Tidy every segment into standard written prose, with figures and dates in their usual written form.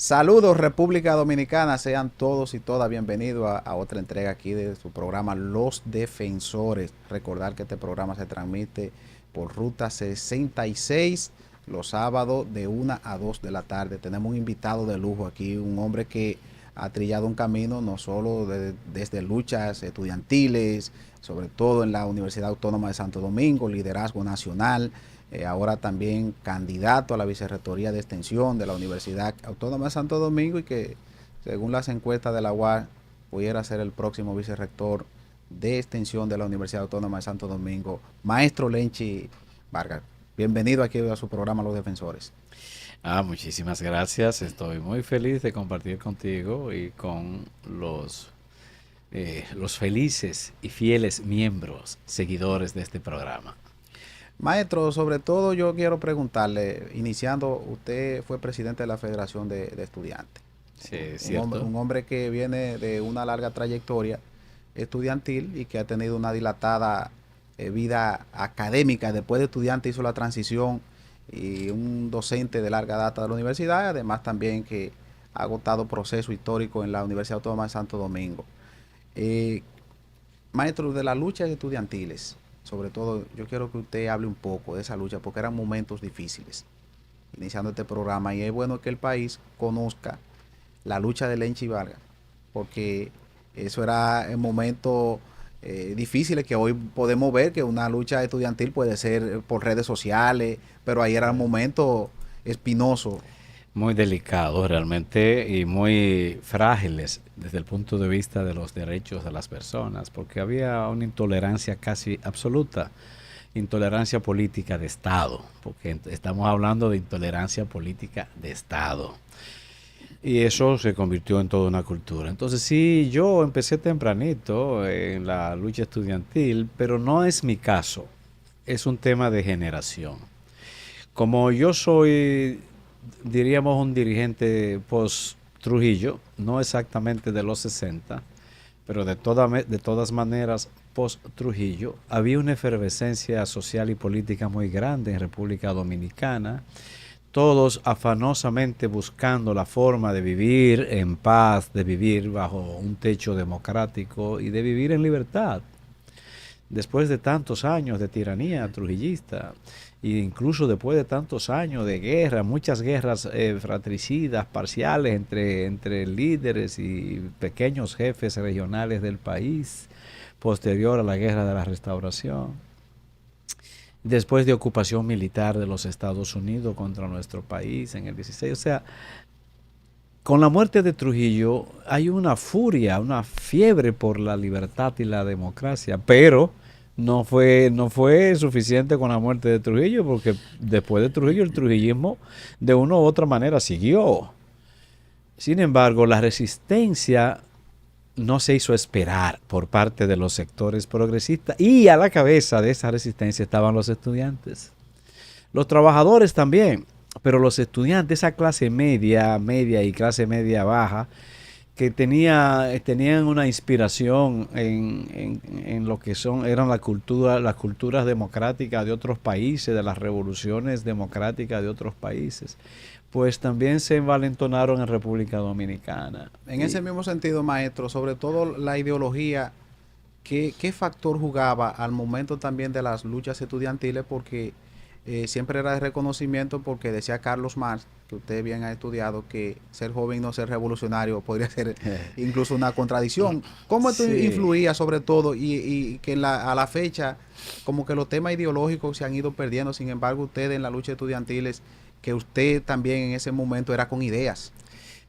Saludos República Dominicana, sean todos y todas bienvenidos a otra entrega aquí de su programa Los Defensores. Recordar que este programa se transmite por Ruta 66 los sábados de 1 a 2 de la tarde. Tenemos un invitado de lujo aquí, un hombre que ha trillado un camino no solo desde luchas estudiantiles, sobre todo en la Universidad Autónoma de Santo Domingo, liderazgo nacional, ahora también candidato a la vicerrectoría de extensión de la Universidad Autónoma de Santo Domingo y que según las encuestas de la UAS pudiera ser el próximo vicerrector de extensión de la Universidad Autónoma de Santo Domingo, maestro Lenchi Vargas. Bienvenido aquí a su programa Los Defensores. Muchísimas gracias. Estoy muy feliz de compartir contigo y con los felices y fieles miembros, seguidores de este programa. Maestro, sobre todo yo quiero preguntarle, iniciando, usted fue presidente de la Federación de Estudiantes, Sí, es un cierto. hombre que viene de una larga trayectoria estudiantil y que ha tenido una dilatada vida académica. Después de estudiante hizo la transición y un docente de larga data de la universidad, además también que ha agotado proceso histórico en la Universidad Autónoma de Santo Domingo. Eh, Maestro, de las luchas estudiantiles, sobre todo, yo quiero que usted hable un poco de esa lucha, porque eran momentos difíciles, iniciando este programa, y es bueno que el país conozca la lucha de Lenchi Vargas, porque eso era en momentos difíciles que hoy podemos ver que una lucha estudiantil puede ser por redes sociales, pero ahí era un momento espinoso. Muy delicados realmente y muy frágiles desde el punto de vista de los derechos de las personas, porque había una intolerancia casi absoluta, intolerancia política de Estado, porque estamos hablando de intolerancia política de Estado. Y eso se convirtió en toda una cultura. Entonces sí, yo empecé tempranito en la lucha estudiantil, pero no es mi caso. Es un tema de generación. Como yo soy, diríamos, un dirigente post Trujillo, no exactamente de los 60, pero de todas maneras post Trujillo, había una efervescencia social y política muy grande en República Dominicana, todos afanosamente buscando la forma de vivir en paz, de vivir bajo un techo democrático y de vivir en libertad. Después de tantos años de tiranía trujillista, e incluso después de tantos años de guerra, muchas guerras fratricidas, parciales entre líderes y pequeños jefes regionales del país, posterior a la guerra de la Restauración, después de ocupación militar de los Estados Unidos contra nuestro país en el 16. O sea, con la muerte de Trujillo hay una furia, una fiebre por la libertad y la democracia, pero no fue suficiente con la muerte de Trujillo, porque después de Trujillo el trujillismo de una u otra manera siguió. Sin embargo, la resistencia no se hizo esperar por parte de los sectores progresistas y a la cabeza de esa resistencia estaban los estudiantes. Los trabajadores también, pero los estudiantes, esa clase media, media y clase media baja, que tenían una inspiración en lo que eran las culturas democráticas de otros países, de las revoluciones democráticas de otros países, pues también se envalentonaron en República Dominicana. En ese mismo sentido, maestro, sobre todo la ideología, ¿qué factor jugaba al momento también de las luchas estudiantiles? Porque siempre era de reconocimiento, porque decía Carlos Marx, que usted bien ha estudiado, que ser joven y no ser revolucionario podría ser incluso una contradicción. ¿Cómo esto Sí. influía sobre todo y que a la fecha como que los temas ideológicos se han ido perdiendo? Sin embargo, usted en la lucha estudiantil, que usted también en ese momento era con ideas.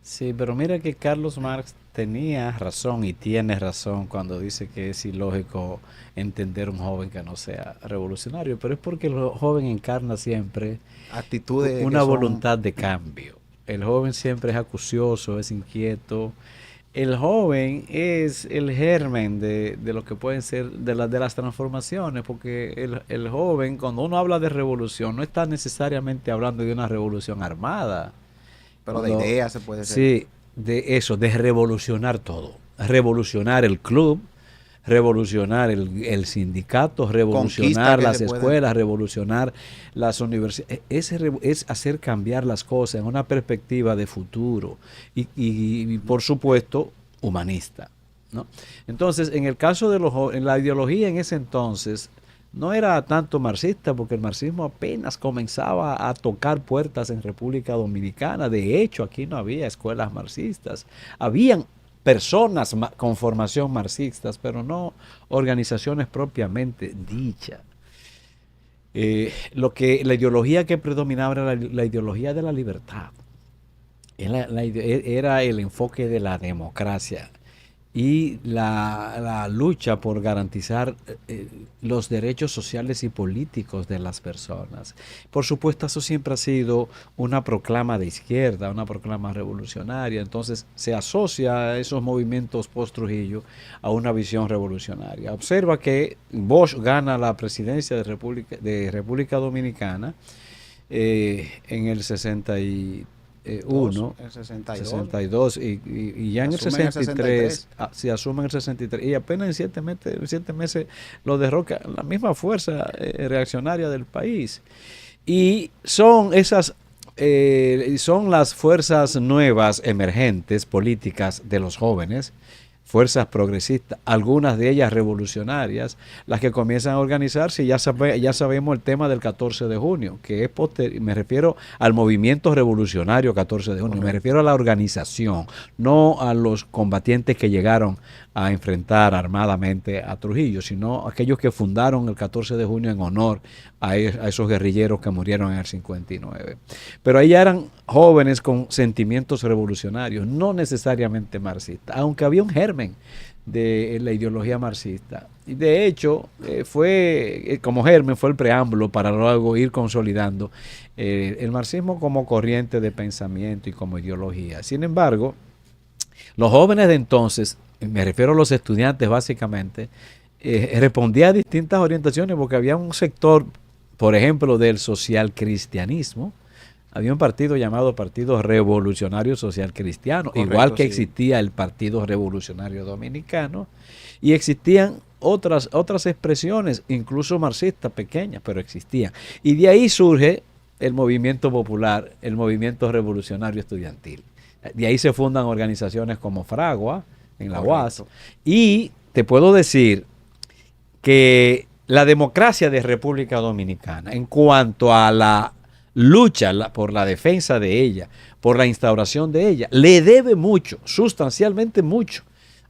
Sí, pero mira que Carlos Marx tenía razón y tiene razón cuando dice que es ilógico entender un joven que no sea revolucionario, pero es porque el joven encarna siempre Actitudes que una son... voluntad de cambio. El joven siempre es acucioso, es inquieto. El joven es el germen de lo que pueden ser de las transformaciones, porque el joven, cuando uno habla de revolución, no está necesariamente hablando de una revolución armada. Pero de Cuando, ideas se puede ser. sí, de eso, de revolucionar todo. Revolucionar el club, revolucionar el sindicato, revolucionar las escuelas, revolucionar las universidades. Es hacer cambiar las cosas en una perspectiva de futuro y por supuesto, humanista, ¿no? Entonces, en el caso de en la ideología en ese entonces, no era tanto marxista, porque el marxismo apenas comenzaba a tocar puertas en República Dominicana. De hecho, aquí no había escuelas marxistas. Habían personas con formación marxistas, pero no organizaciones propiamente dichas. La ideología que predominaba era la ideología de la libertad. Era el enfoque de la democracia y la lucha por garantizar los derechos sociales y políticos de las personas. Por supuesto, eso siempre ha sido una proclama de izquierda, una proclama revolucionaria. Entonces se asocia a esos movimientos post-Trujillo a una visión revolucionaria. Observa que Bosch gana la presidencia de República Dominicana en el 63. El 62 y ya en el 63 se asume en el 63 y apenas en 7 meses lo derroca la misma fuerza reaccionaria del país. Y son son las fuerzas nuevas emergentes políticas de los jóvenes, fuerzas progresistas, algunas de ellas revolucionarias, las que comienzan a organizarse. Y ya sabemos el tema del 14 de junio, que es me refiero al movimiento revolucionario 14 de junio. Correcto. Me refiero a la organización, no a los combatientes que llegaron a enfrentar armadamente a Trujillo, sino aquellos que fundaron el 14 de junio en honor a esos guerrilleros que murieron en el 59. Pero ahí ya eran jóvenes con sentimientos revolucionarios, no necesariamente marxistas, aunque había un germen de la ideología marxista. Y de hecho, como germen fue el preámbulo para luego ir consolidando el marxismo como corriente de pensamiento y como ideología. Sin embargo, los jóvenes de entonces, me refiero a los estudiantes básicamente, respondían a distintas orientaciones, porque había un sector, por ejemplo, del social cristianismo. Había un partido llamado Partido Revolucionario Social Cristiano, correcto, igual que existía el Partido Revolucionario Dominicano, y existían otras expresiones, incluso marxistas pequeñas, pero existían. Y de ahí surge el movimiento popular, el movimiento revolucionario estudiantil. De ahí se fundan organizaciones como Fragua, en la UAS, y te puedo decir que la democracia de República Dominicana, en cuanto a la lucha por la defensa de ella, por la instauración de ella, le debe mucho, sustancialmente mucho,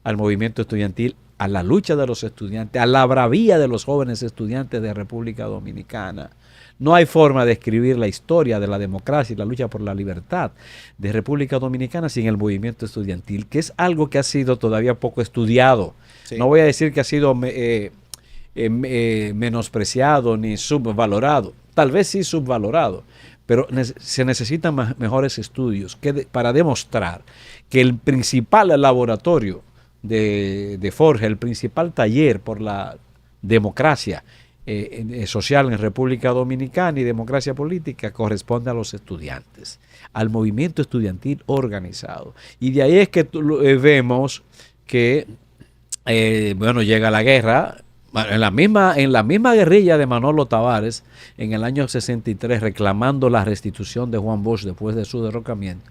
al movimiento estudiantil, a la lucha de los estudiantes, a la bravía de los jóvenes estudiantes de República Dominicana. No hay forma de escribir la historia de la democracia y la lucha por la libertad de República Dominicana sin el movimiento estudiantil, que es algo que ha sido todavía poco estudiado. Sí. No voy a decir que ha sido menospreciado ni subvalorado. Tal vez sí subvalorado, pero se necesitan mejores estudios para demostrar que el principal laboratorio de Forja, el principal taller por la democracia social en República Dominicana y democracia política, corresponde a los estudiantes, al movimiento estudiantil organizado. Y de ahí es que vemos que llega la guerra. En la misma guerrilla de Manolo Tavares en el año 63, reclamando la restitución de Juan Bosch después de su derrocamiento,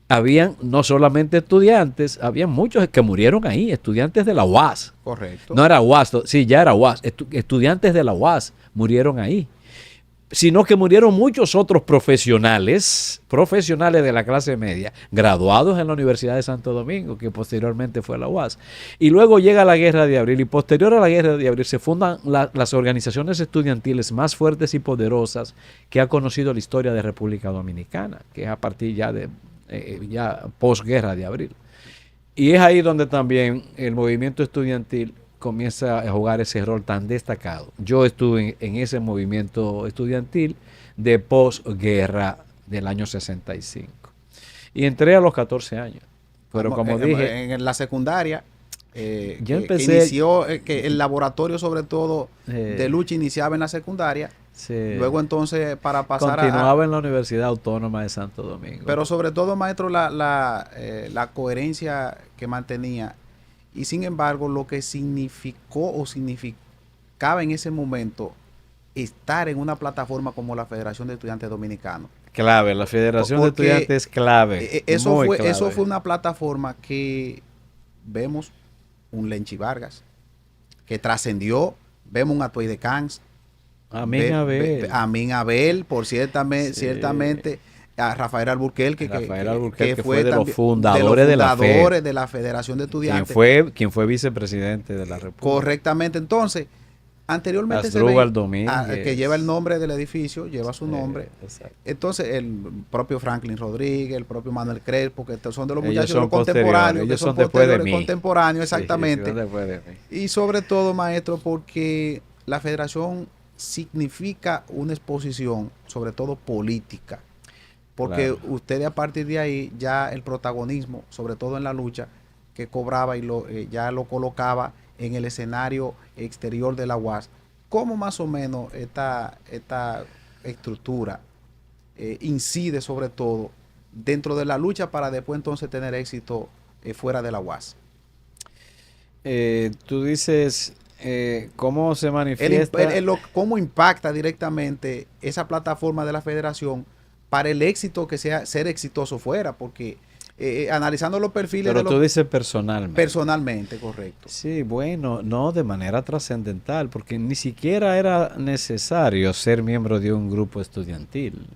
habían no solamente estudiantes, habían muchos que murieron ahí, estudiantes de la UAS. Correcto. No era UAS, sí, ya era UAS. Estudiantes de la UAS murieron ahí. Sino que murieron muchos otros profesionales de la clase media, graduados en la Universidad de Santo Domingo, que posteriormente fue la UAS. Y luego llega la Guerra de Abril, y posterior a la Guerra de Abril se fundan las organizaciones estudiantiles más fuertes y poderosas que ha conocido la historia de República Dominicana, que es a partir ya de posguerra de Abril. Y es ahí donde también el movimiento estudiantil comienza a jugar ese rol tan destacado. Yo estuve en ese movimiento estudiantil de posguerra del año 65. Y entré a los 14 años. Pero como dije... En la secundaria, yo empecé... inició que el laboratorio, sobre todo, de lucha iniciaba en la secundaria. Sí. Luego entonces para pasar continuaba en la Universidad Autónoma de Santo Domingo. Pero sobre todo, maestro, la coherencia que mantenía Y sin embargo, lo que significó o significaba en ese momento estar en una plataforma como la Federación de Estudiantes Dominicanos. Clave, la Federación de Porque Estudiantes clave. eso Muy clave. fue una plataforma que vemos un Lenchi Vargas, que trascendió, vemos un Atuey de Cans, Amin Abel. Amin Abel, por ciertamente, Sí. ciertamente a Rafael Alburquerque, Rafael Alburquerque que fue de los también fundadores de la FED, de la Federación de Estudiantes. quien fue vicepresidente de la República. Correctamente. Entonces, anteriormente Asdrúbal Domínguez, que lleva el nombre del edificio, lleva su nombre. Exacto. Entonces, el propio Franklin Rodríguez, el propio Manuel Crespo, que son de los Ellos muchachos son contemporáneos, ellos que son después de posteriores, mí. contemporáneos, Sí, exactamente. son después de mí. Y sobre todo, maestro, porque la federación significa una exposición, sobre todo política, porque Claro. ustedes a partir de ahí ya el protagonismo, sobre todo en la lucha, que cobraba y ya lo colocaba en el escenario exterior de la UAS. ¿Cómo más o menos esta estructura incide sobre todo dentro de la lucha para después entonces tener éxito fuera de la UAS? Tú dices, ¿cómo se manifiesta? ¿Cómo impacta directamente esa plataforma de la federación para el éxito que sea ser exitoso fuera? Porque analizando los perfiles Pero tú dices personalmente. Personalmente, correcto. Sí, bueno, no de manera trascendental, porque ni siquiera era necesario ser miembro de un grupo estudiantil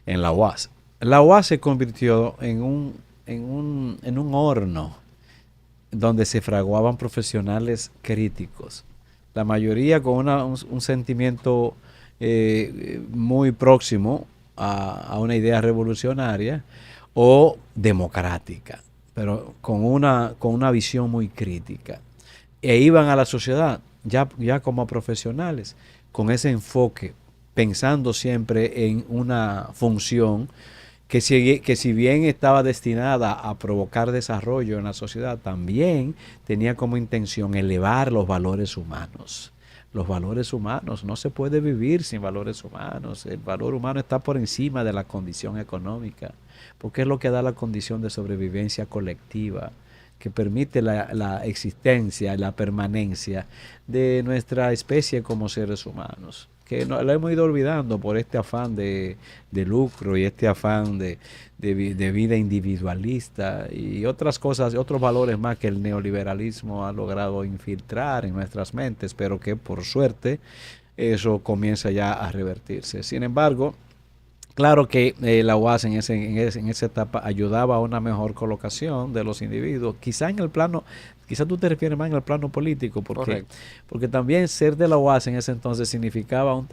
en la UAS. La UAS se convirtió en un horno donde se fraguaban profesionales críticos, la mayoría con un sentimiento muy próximo a una idea revolucionaria o democrática, pero con una visión muy crítica. E iban a la sociedad ya como profesionales, con ese enfoque, pensando siempre en una función que si bien estaba destinada a provocar desarrollo en la sociedad, también tenía como intención elevar los valores humanos. Los valores humanos, no se puede vivir sin valores humanos. El valor humano está por encima de la condición económica, porque es lo que da la condición de sobrevivencia colectiva, que permite la existencia y la permanencia de nuestra especie como seres humanos, que no, la hemos ido olvidando por este afán de lucro y este afán de vida individualista y otras cosas, otros valores más que el neoliberalismo ha logrado infiltrar en nuestras mentes, pero que por suerte eso comienza ya a revertirse. Sin embargo, claro que la UAS en esa etapa ayudaba a una mejor colocación de los individuos, quizá tú te refieres más en el plano político, porque también ser de la UAS en ese entonces significaba un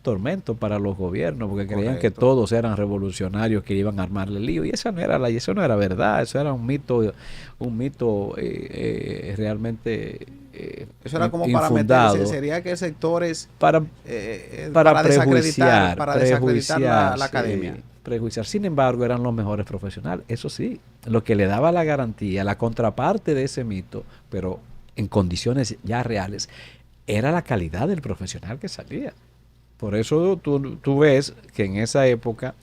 tormento para los gobiernos, porque creían que todos eran revolucionarios que iban a armarle lío, y eso no era verdad, eso era un mito realmente eso era como infundado, para meterse, sería que sectores para desacreditar la academia. Sí, prejuiciar. Sin embargo, eran los mejores profesionales. Eso sí, lo que le daba la garantía, la contraparte de ese mito, pero en condiciones ya reales, era la calidad del profesional que salía. Por eso tú ves que en esa época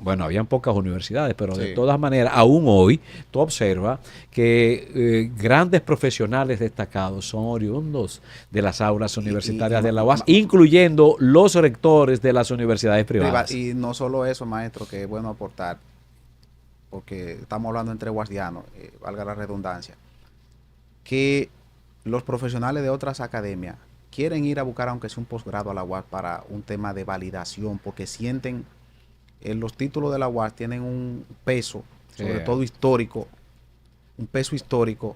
habían pocas universidades, pero de todas maneras, aún hoy, tú observas que grandes profesionales destacados son oriundos de las aulas universitarias de la UAS, incluyendo los rectores de las universidades privadas. Y no solo eso, maestro, que es bueno aportar, porque estamos hablando entre guardianos, valga la redundancia, que los profesionales de otras academias quieren ir a buscar aunque sea un posgrado a la UAS para un tema de validación, porque sienten los títulos de la UAS tienen un peso, sobre todo histórico, un peso histórico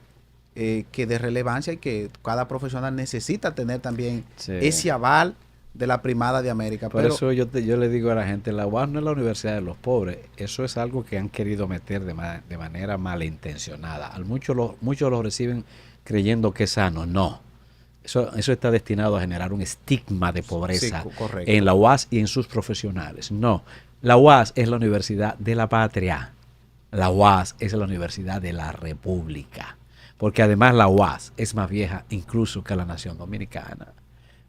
que de relevancia y que cada profesional necesita tener también ese aval de la primada de América. Por eso yo le digo a la gente, la UAS no es la universidad de los pobres, eso es algo que han querido meter de manera malintencionada. Muchos lo reciben creyendo que es sano, no. Eso está destinado a generar un estigma de pobreza en la UAS y en sus profesionales. No, la UAS es la universidad de la patria. La UAS es la universidad de la República. Porque además la UAS es más vieja incluso que la nación dominicana.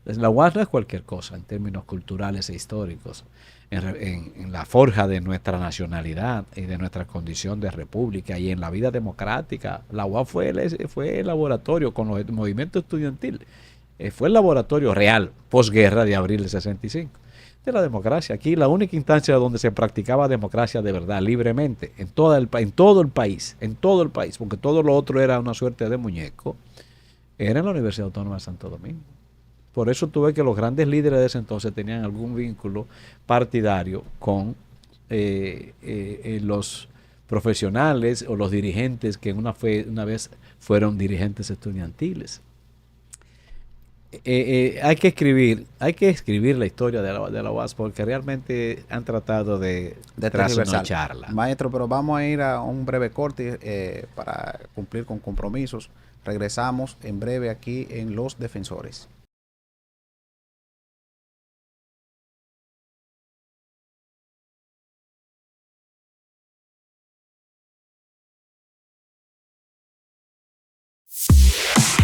La UAS no es cualquier cosa en términos culturales e históricos, en la forja de nuestra nacionalidad y de nuestra condición de república y en la vida democrática. La UAS fue el laboratorio con el movimiento estudiantil, fue el laboratorio real posguerra de abril del 65 de la democracia. Aquí la única instancia donde se practicaba democracia de verdad, libremente, en todo el país, porque todo lo otro era una suerte de muñeco, era en la Universidad Autónoma de Santo Domingo. Por eso tuve que los grandes líderes de ese entonces tenían algún vínculo partidario con los profesionales o los dirigentes que una vez fueron dirigentes estudiantiles. Hay que escribir la historia de la UAS porque realmente han tratado de trasnocharla. Maestro, pero vamos a ir a un breve corte para cumplir con compromisos. Regresamos en breve aquí en Los Defensores.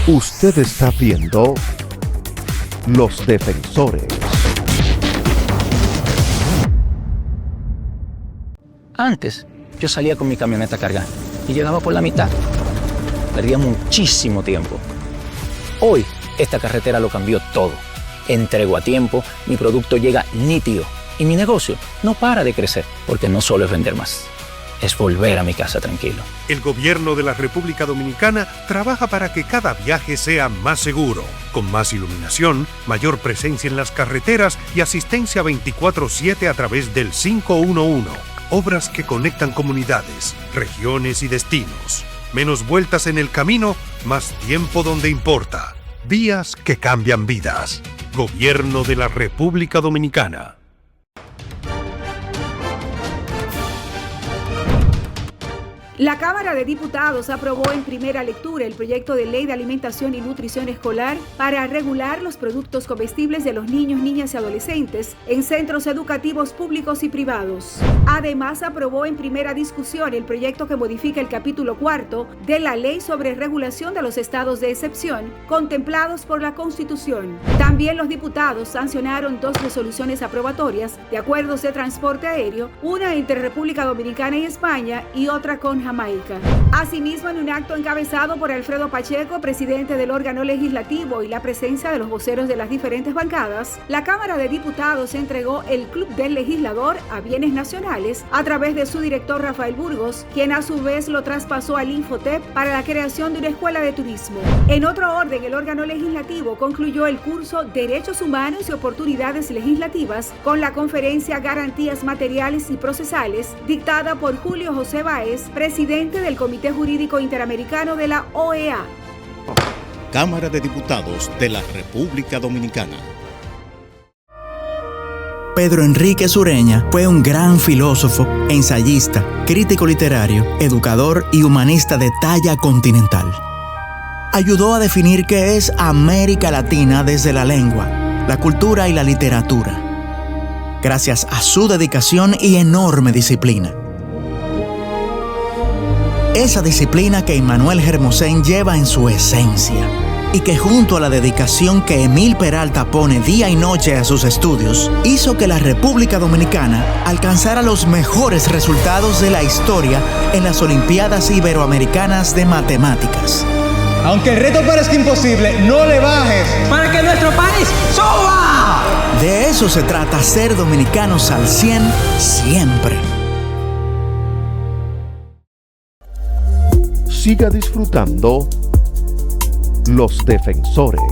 Usted está viendo Los Defensores. Antes, yo salía con mi camioneta cargada y llegaba por la mitad. Perdía muchísimo tiempo. Hoy, esta carretera lo cambió todo. Entrego a tiempo, mi producto llega nítido y mi negocio no para de crecer, porque no solo es vender más, es volver a mi casa tranquilo. El gobierno de la República Dominicana trabaja para que cada viaje sea más seguro, con más iluminación, mayor presencia en las carreteras y asistencia 24/7 a través del 511. Obras que conectan comunidades, regiones y destinos. Menos vueltas en el camino, más tiempo donde importa. Vías que cambian vidas. Gobierno de la República Dominicana. La Cámara de Diputados aprobó en primera lectura el proyecto de ley de alimentación y nutrición escolar para regular los productos comestibles de los niños, niñas y adolescentes en centros educativos públicos y privados. Además, aprobó en primera discusión el proyecto que modifica el capítulo 4 de la Ley sobre Regulación de los Estados de Excepción contemplados por la Constitución. También los diputados sancionaron 2 resoluciones aprobatorias de acuerdos de transporte aéreo, una entre República Dominicana y España y otra con Jamaica. Asimismo, en un acto encabezado por Alfredo Pacheco, presidente del órgano legislativo, y la presencia de los voceros de las diferentes bancadas, la Cámara de Diputados entregó el Club del Legislador a Bienes Nacionales a través de su director Rafael Burgos, quien a su vez lo traspasó al Infotep para la creación de una escuela de turismo. En otro orden, el órgano legislativo concluyó el curso Derechos Humanos y Oportunidades Legislativas con la conferencia Garantías Materiales y Procesales, dictada por Julio José Báez, presidente del Comité Jurídico Interamericano de la OEA. Cámara de Diputados de la República Dominicana. Pedro Enrique Sureña fue un gran filósofo, ensayista, crítico literario, educador y humanista de talla continental. Ayudó a definir qué es América Latina desde la lengua, la cultura y la literatura, gracias a su dedicación y enorme disciplina. Esa disciplina que Immanuel Hermosén lleva en su esencia y que, junto a la dedicación que Emil Peralta pone día y noche a sus estudios, hizo que la República Dominicana alcanzara los mejores resultados de la historia en las Olimpiadas Iberoamericanas de Matemáticas. Aunque el reto parezca imposible, no le bajes para que nuestro país suba. De eso se trata ser dominicanos al 100 siempre. Siga disfrutando Los Defensores.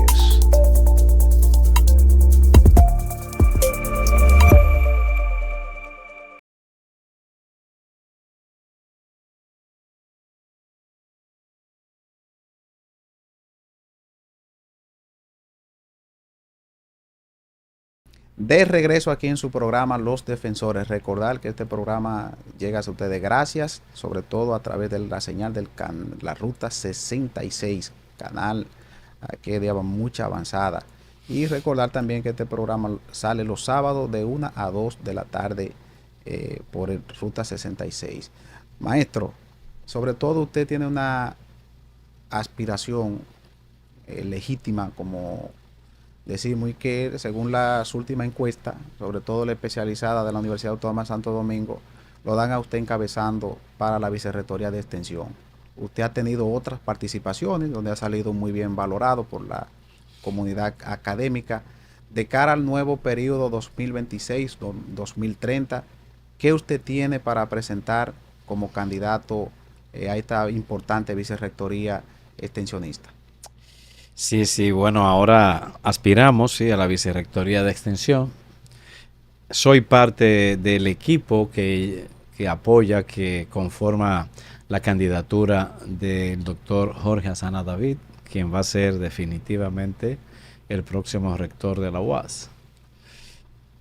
De regreso aquí en su programa Los Defensores. Recordar que este programa llega a ustedes gracias, sobre todo a través de la señal de la Ruta 66, canal que lleva mucha avanzada. Y recordar también que este programa sale los sábados de 1 a 2 de la tarde por el Ruta 66. Maestro, sobre todo usted tiene una aspiración legítima como decimos que según las últimas encuestas, sobre todo la especializada de la Universidad Autónoma de Santo Domingo, lo dan a usted encabezando para la vicerrectoría de extensión. Usted ha tenido otras participaciones donde ha salido muy bien valorado por la comunidad académica. De cara al nuevo periodo 2026-2030, ¿qué usted tiene para presentar como candidato a esta importante vicerrectoría extensionista? Sí, bueno, ahora aspiramos, sí, a la vicerrectoría de extensión. Soy parte del equipo que apoya, que conforma la candidatura del doctor Jorge Asana David, quien va a ser definitivamente el próximo rector de la UAS.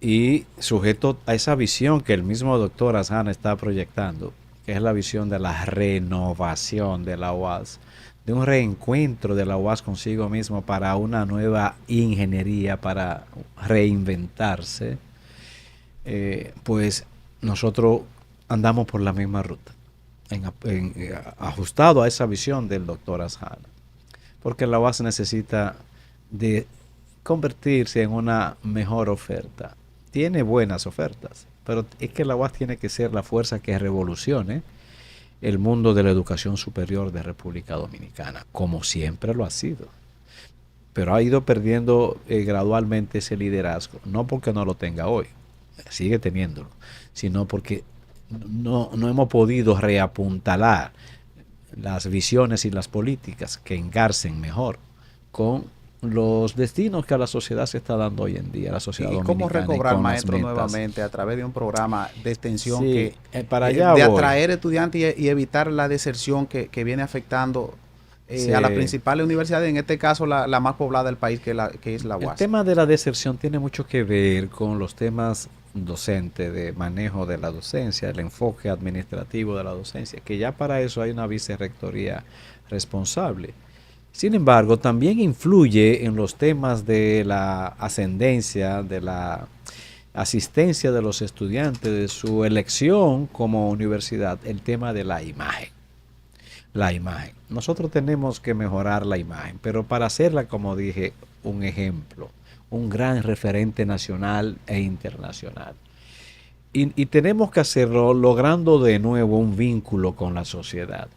Y sujeto a esa visión que el mismo doctor Asana está proyectando, que es la visión de la renovación de la UAS, de un reencuentro de la UAS consigo mismo para una nueva ingeniería, para reinventarse, pues nosotros andamos por la misma ruta, ajustado a esa visión del doctor Asana, porque la UAS necesita de convertirse en una mejor oferta. Tiene buenas ofertas, pero es que la UAS tiene que ser la fuerza que revolucione el mundo de la educación superior de República Dominicana, como siempre lo ha sido. Pero ha ido perdiendo gradualmente ese liderazgo, no porque no lo tenga hoy, sigue teniéndolo, sino porque no hemos podido reapuntalar las visiones y las políticas que engarcen mejor con los destinos que a la sociedad se está dando hoy en día, la sociedad dominicana. ¿Y cómo recobrar, maestro, nuevamente a través de un programa de extensión de atraer estudiantes y evitar la deserción que viene afectando a las principales universidades, en este caso la más poblada del país, que es la UAS? El tema de la deserción tiene mucho que ver con los temas docentes, de manejo de la docencia, el enfoque administrativo de la docencia, que ya para eso hay una vicerrectoría responsable. Sin embargo, también influye en los temas de la ascendencia, de la asistencia de los estudiantes, de su elección como universidad, el tema de la imagen. La imagen. Nosotros tenemos que mejorar la imagen, pero para hacerla, como dije, un ejemplo, un gran referente nacional e internacional. Y tenemos que hacerlo logrando de nuevo un vínculo con la sociedad.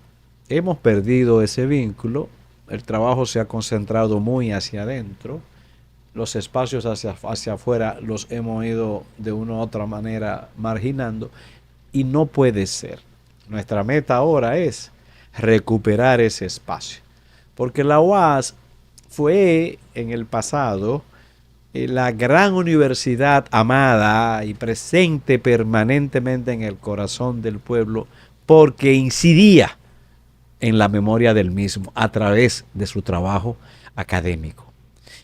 Hemos perdido ese vínculo. El trabajo se ha concentrado muy hacia adentro, los espacios hacia afuera los hemos ido de una u otra manera marginando y no puede ser. Nuestra meta ahora es recuperar ese espacio, porque la UAS fue en el pasado la gran universidad amada y presente permanentemente en el corazón del pueblo, porque incidía en la memoria del mismo a través de su trabajo académico.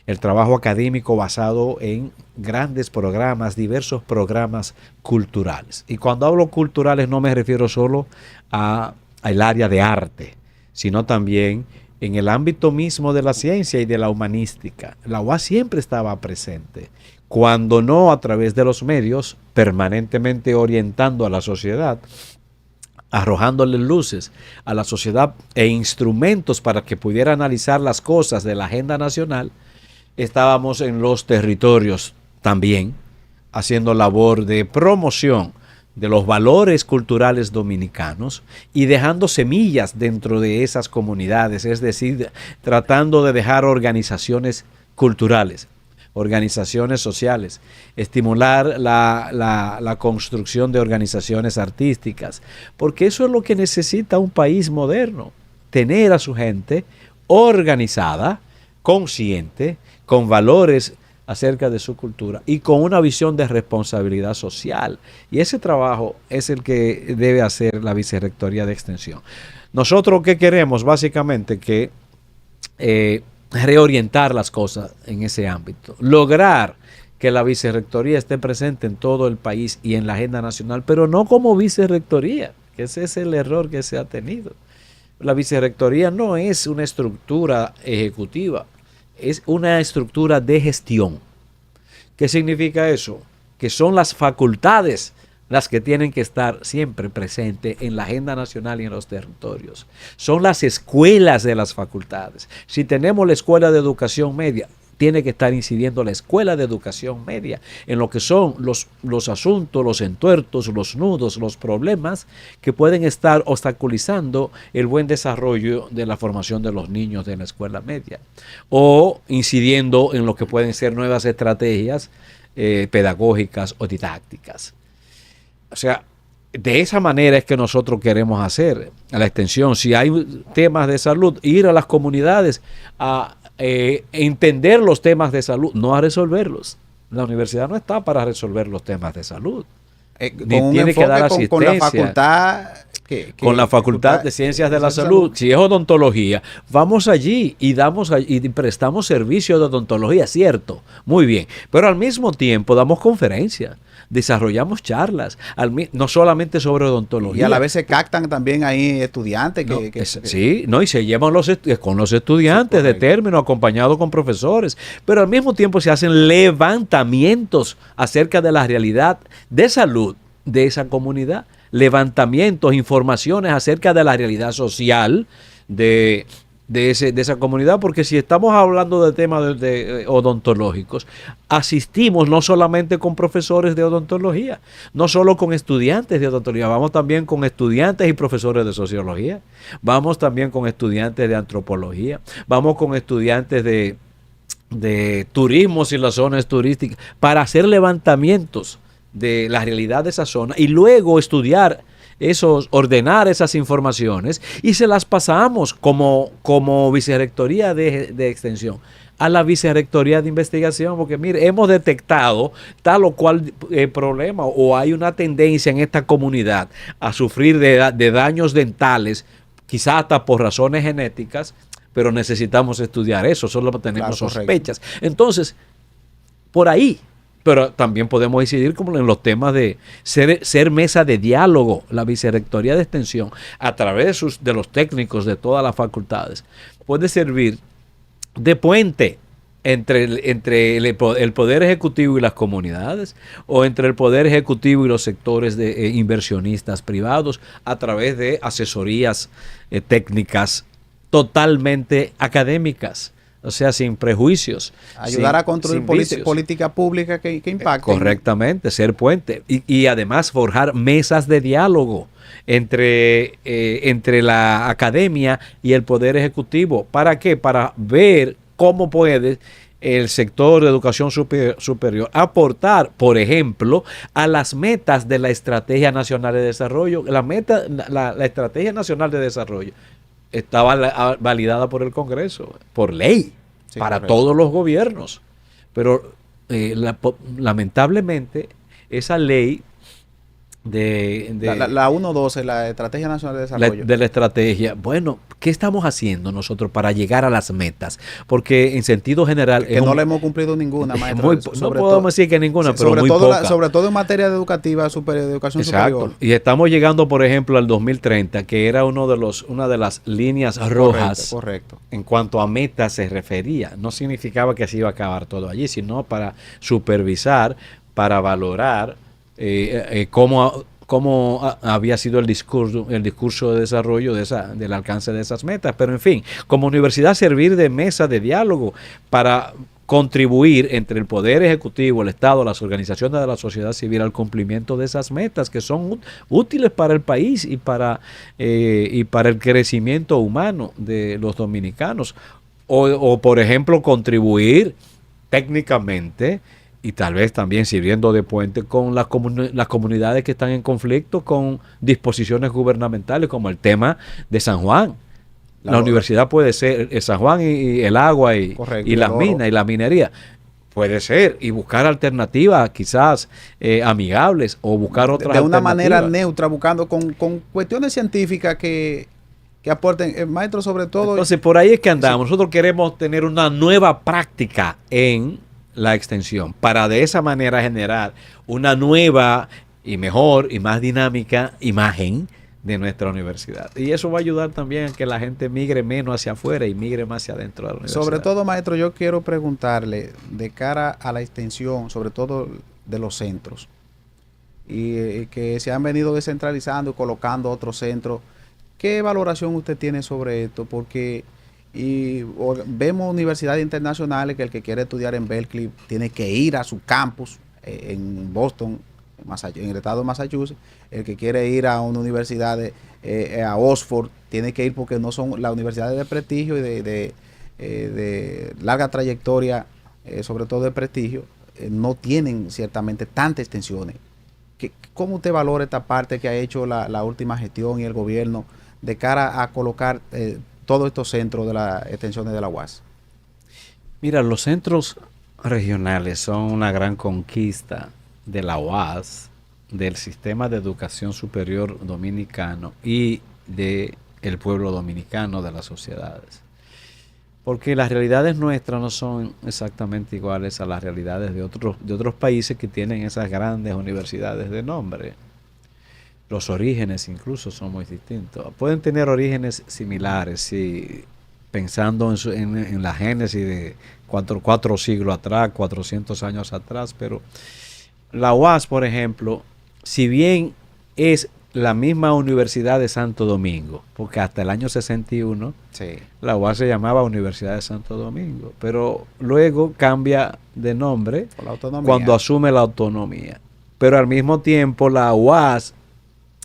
El trabajo académico basado en grandes programas, diversos programas culturales. Y cuando hablo culturales no me refiero solo al área de arte, sino también en el ámbito mismo de la ciencia y de la humanística. La UAS siempre estaba presente, cuando no a través de los medios, permanentemente orientando a la sociedad, arrojándole luces a la sociedad e instrumentos para que pudiera analizar las cosas de la agenda nacional. Estábamos en los territorios también haciendo labor de promoción de los valores culturales dominicanos y dejando semillas dentro de esas comunidades, es decir, tratando de dejar organizaciones culturales, organizaciones sociales, estimular la construcción de organizaciones artísticas, porque eso es lo que necesita un país moderno, tener a su gente organizada, consciente, con valores acerca de su cultura y con una visión de responsabilidad social. Y ese trabajo es el que debe hacer la Vicerrectoría de Extensión. Nosotros, ¿qué queremos? Básicamente que reorientar las cosas en ese ámbito, lograr que la vicerrectoría esté presente en todo el país y en la agenda nacional, pero no como vicerrectoría, que ese es el error que se ha tenido. La vicerrectoría no es una estructura ejecutiva, es una estructura de gestión. ¿Qué significa eso? Que son las facultades las que tienen que estar siempre presentes en la agenda nacional y en los territorios. Son las escuelas de las facultades. Si tenemos la escuela de educación media, tiene que estar incidiendo la escuela de educación media en lo que son los asuntos, los entuertos, los nudos, los problemas que pueden estar obstaculizando el buen desarrollo de la formación de los niños de la escuela media, o incidiendo en lo que pueden ser nuevas estrategias pedagógicas o didácticas. O sea, de esa manera es que nosotros queremos hacer a la extensión. Si hay temas de salud, ir a las comunidades a entender los temas de salud, no a resolverlos. La universidad no está para resolver los temas de salud. Con tiene que dar asistencia. Con la facultad... con la Facultad de Ciencias de la Salud, si es odontología, vamos allí y prestamos servicio de odontología, cierto, muy bien, pero al mismo tiempo damos conferencias, desarrollamos charlas, no solamente sobre odontología. Y a la vez se captan también ahí estudiantes. Y se llevan con los estudiantes de término, acompañados con profesores, pero al mismo tiempo se hacen levantamientos acerca de la realidad de salud de esa comunidad, levantamientos, informaciones acerca de la realidad social de esa comunidad, porque si estamos hablando de temas de odontológicos, asistimos no solamente con profesores de odontología, no solo con estudiantes de odontología, vamos también con estudiantes y profesores de sociología, vamos también con estudiantes de antropología, vamos con estudiantes de turismo si la zona es turística, para hacer levantamientos de la realidad de esa zona y luego estudiar ordenar esas informaciones y se las pasamos como vicerrectoría de extensión a la vicerrectoría de investigación, porque mire, hemos detectado tal o cual problema o hay una tendencia en esta comunidad a sufrir de daños dentales, quizás hasta por razones genéticas, pero necesitamos estudiar eso, solo tenemos sospechas. Entonces, por ahí. Pero también podemos incidir como en los temas de ser mesa de diálogo, la vicerrectoría de extensión, a través de los técnicos de todas las facultades, puede servir de puente entre el Poder Ejecutivo y las comunidades, o entre el Poder Ejecutivo y los sectores de inversionistas privados, a través de asesorías técnicas totalmente académicas. O sea, sin prejuicios. Ayudar a construir política pública que impacte. Correctamente, ser puente. Y además forjar mesas de diálogo entre la academia y el Poder Ejecutivo. ¿Para qué? Para ver cómo puede el sector de educación superior aportar, por ejemplo, a las metas de la Estrategia Nacional de Desarrollo. La Estrategia Nacional de Desarrollo está validada por el Congreso, por ley, para todos los gobiernos. Pero lamentablemente esa ley la 1.12, la Estrategia Nacional de Desarrollo. De la estrategia. Bueno, ¿qué estamos haciendo nosotros para llegar a las metas? Porque en sentido general... Que no le hemos cumplido ninguna, maestro. No podemos decir que ninguna, pero muy poca. Sobre todo en materia de educación superior. Y estamos llegando, por ejemplo, al 2030, que era una de las líneas rojas. Correcto. En cuanto a metas se refería. No significaba que se iba a acabar todo allí, sino para supervisar, para valorar cómo había sido el discurso de desarrollo del alcance de esas metas. Pero en fin, como universidad servir de mesa de diálogo para contribuir entre el Poder Ejecutivo, el Estado, las organizaciones de la sociedad civil al cumplimiento de esas metas que son útiles para el país y para el crecimiento humano de los dominicanos. O por ejemplo, contribuir técnicamente y tal vez también sirviendo de puente con las comunidades que están en conflicto con disposiciones gubernamentales, como el tema de San Juan. La universidad puede ser San Juan y el agua y las minas y la minería. Puede ser, y buscar alternativas quizás amigables o buscar otras de una manera neutra, buscando con cuestiones científicas que aporten, maestro, sobre todo. Entonces, por ahí es que andamos. Nosotros queremos tener una nueva práctica en la extensión, para de esa manera generar una nueva y mejor y más dinámica imagen de nuestra universidad. Y eso va a ayudar también a que la gente migre menos hacia afuera y migre más hacia adentro de la universidad. Sobre todo, maestro, yo quiero preguntarle, de cara a la extensión, sobre todo de los centros, y que se han venido descentralizando y colocando otros centros, ¿qué valoración usted tiene sobre esto? Porque vemos universidades internacionales que el que quiere estudiar en Berkeley tiene que ir a su campus en Boston, en el estado de Massachusetts. El que quiere ir a una universidad a Oxford tiene que ir porque no son las universidades de prestigio y de larga trayectoria, sobre todo de prestigio, no tienen ciertamente tantas extensiones. ¿Cómo usted valora esta parte que ha hecho la última gestión y el gobierno de cara a colocar todos estos centros de las extensiones de la UAS? Mira, los centros regionales son una gran conquista de la UAS, del sistema de educación superior dominicano y del pueblo dominicano, de las sociedades. Porque las realidades nuestras no son exactamente iguales a las realidades de otros países que tienen esas grandes universidades de nombre. Los orígenes incluso son muy distintos. Pueden tener orígenes similares, sí, pensando en la génesis de cuatro siglos atrás, 400 años atrás, pero la UAS, por ejemplo, si bien es la misma Universidad de Santo Domingo, porque hasta el año 61 sí, la UAS se llamaba Universidad de Santo Domingo, pero luego cambia de nombre cuando asume la autonomía. Pero al mismo tiempo la UAS,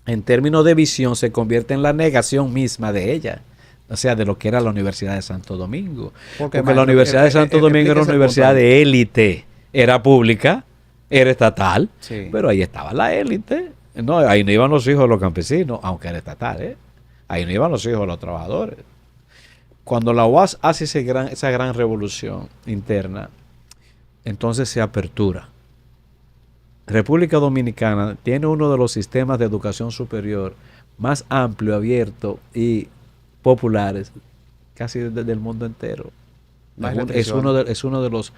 en términos de visión, se convierte en la negación misma de ella, o sea, de lo que era la Universidad de Santo Domingo. Porque la Universidad de Santo Domingo era una universidad de élite, era pública, era estatal, sí, pero ahí estaba la élite. No, ahí no iban los hijos de los campesinos, aunque era estatal, ahí no iban los hijos de los trabajadores. Cuando la UAS hace esa gran revolución interna, entonces se apertura. República Dominicana tiene uno de los sistemas de educación superior más amplio, abierto y populares casi del mundo entero. Es una de las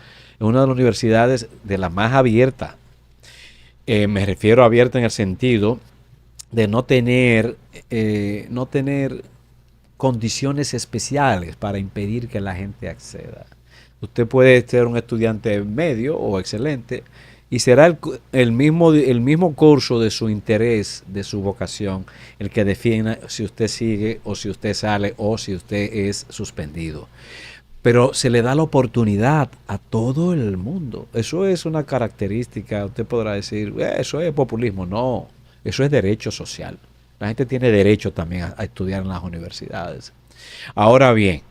universidades de las más abiertas. Me refiero a abierta en el sentido de no tener condiciones especiales para impedir que la gente acceda. Usted puede ser un estudiante medio o excelente y será el mismo curso de su interés, de su vocación, el que defina si usted sigue o si usted sale o si usted es suspendido. Pero se le da la oportunidad a todo el mundo. Eso es una característica. Usted podrá decir, eso es populismo. No, eso es derecho social. La gente tiene derecho también a estudiar en las universidades. Ahora bien,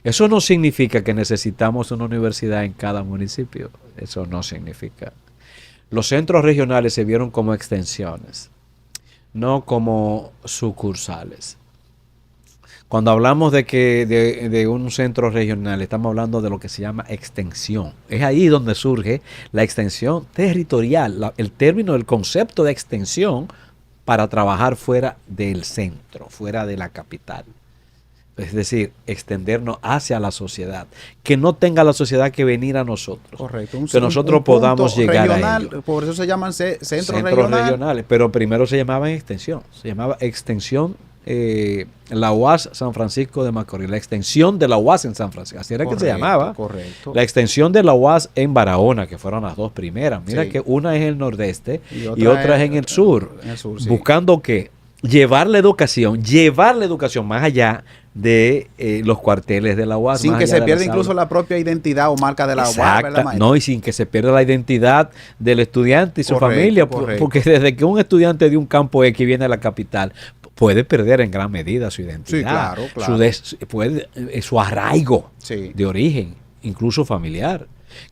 eso no significa que necesitamos una universidad en cada municipio. Eso no significa. Los centros regionales se vieron como extensiones, no como sucursales. Cuando hablamos de un centro regional, estamos hablando de lo que se llama extensión. Es ahí donde surge la extensión territorial, el concepto de extensión para trabajar fuera del centro, fuera de la capital. Es decir, extendernos hacia la sociedad. Que no tenga la sociedad que venir a nosotros. Correcto. Que nosotros podamos llegar regional, a ello. Por eso se llaman centros regionales. Pero primero se llamaban extensión. Se llamaba extensión la UAS San Francisco de Macorís, la extensión de la UAS en San Francisco, así era que se llamaba. Correcto. La extensión de la UAS en Barahona, que fueron las dos primeras. Mira sí, que una es en el nordeste y otra es en el sur. Sí. Buscando que llevar la educación más allá de los cuarteles de la UAS. Sin que se pierda incluso la propia identidad o marca de la UAS, ¿verdad, no, y sin que se pierda la identidad del estudiante y su familia. Porque desde que un estudiante de un campo X viene a la capital, puede perder en gran medida su identidad, sí, claro. Su arraigo sí, de origen, incluso familiar.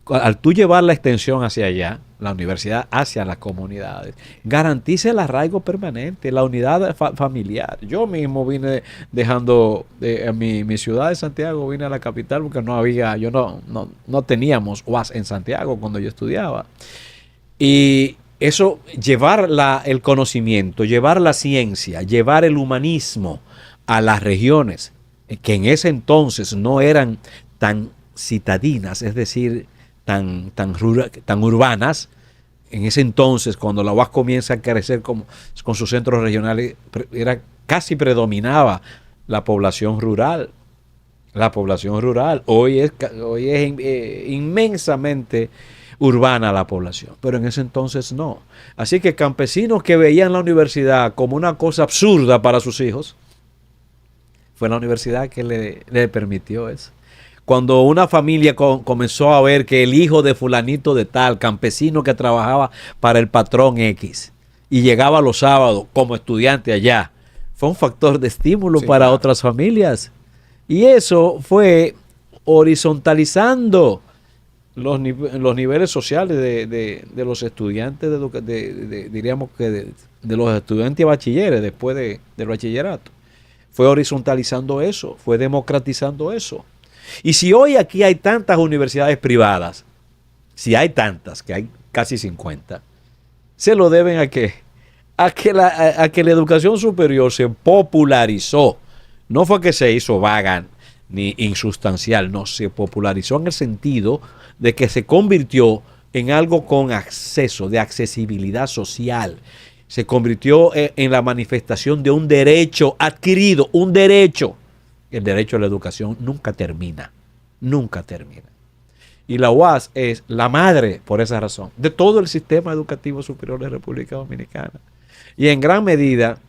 Al tú llevar la extensión hacia allá, la universidad hacia las comunidades, garantiza el arraigo permanente, la unidad familiar. Yo mismo vine dejando mi ciudad de Santiago, vine a la capital porque no teníamos UAS en Santiago cuando yo estudiaba. Y eso, llevar el conocimiento, llevar la ciencia, llevar el humanismo a las regiones que en ese entonces no eran tan citadinas, es decir, tan urbanas. En ese entonces, cuando la UAS comienza a crecer con sus centros regionales, casi predominaba la población rural. Hoy es inmensamente urbana la población, pero en ese entonces no. Así que campesinos que veían la universidad como una cosa absurda para sus hijos, Fue la universidad que le permitió eso. Cuando una familia comenzó a ver que el hijo de fulanito de tal, campesino que trabajaba para el patrón X, y llegaba los sábados como estudiante allá, fue un factor de estímulo para otras familias. Y eso fue horizontalizando los niveles sociales de los estudiantes, diríamos que de los estudiantes y bachilleres después del bachillerato. Fue horizontalizando eso, fue democratizando eso. Y si hoy aquí hay tantas universidades privadas, si hay tantas, que hay casi 50, se lo deben a que la educación superior se popularizó. No fue que se hizo vaga ni insustancial, no, se popularizó en el sentido de que se convirtió en algo con acceso, de accesibilidad social. Se convirtió en la manifestación de un derecho adquirido, un derecho. El derecho a la educación nunca termina, nunca termina. Y la UAS es la madre, por esa razón, de todo el sistema educativo superior de República Dominicana. Y en gran medida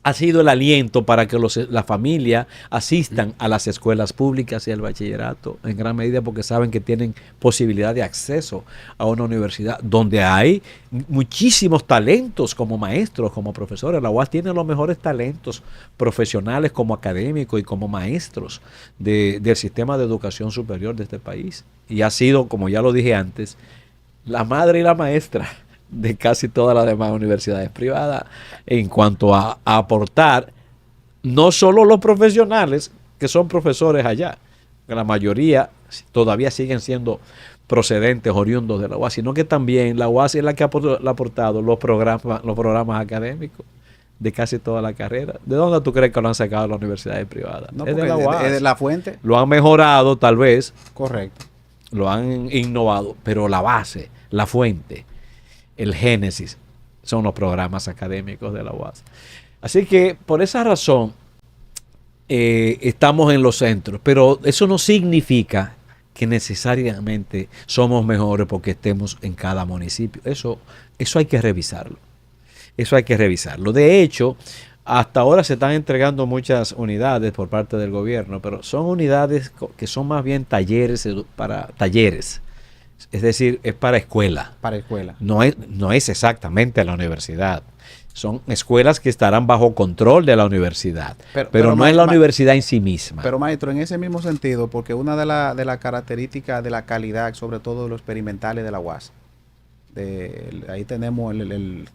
ha sido el aliento para que la familia asistan a las escuelas públicas y al bachillerato, en gran medida porque saben que tienen posibilidad de acceso a una universidad donde hay muchísimos talentos como maestros, como profesores. La UAS tiene los mejores talentos profesionales como académicos y como maestros del sistema de educación superior de este país. Y ha sido, como ya lo dije antes, la madre y la maestra de casi todas las demás universidades privadas en cuanto a aportar no solo los profesionales que son profesores allá, que la mayoría todavía siguen siendo procedentes, oriundos de la UAS, sino que también la UAS es la que ha aportado los programas académicos de casi toda la carrera. ¿De dónde tú crees que lo han sacado las universidades privadas? No, es de la UAS. Es de la fuente. Lo han mejorado tal vez. Correcto. Lo han innovado, pero la base, la fuente, el génesis son los programas académicos de la UAS. Así que por esa razón estamos en los centros, pero eso no significa que necesariamente somos mejores porque estemos en cada municipio. Eso hay que revisarlo. Eso hay que revisarlo. De hecho, hasta ahora se están entregando muchas unidades por parte del gobierno, pero son unidades que son más bien talleres para talleres. Es decir, es para escuela. Para escuela. No es exactamente la universidad. Son escuelas que estarán bajo control de la universidad. Pero no es la universidad en sí misma. Pero maestro, en ese mismo sentido, porque una de las características de la calidad, sobre todo de los experimentales de la UAS, ahí tenemos el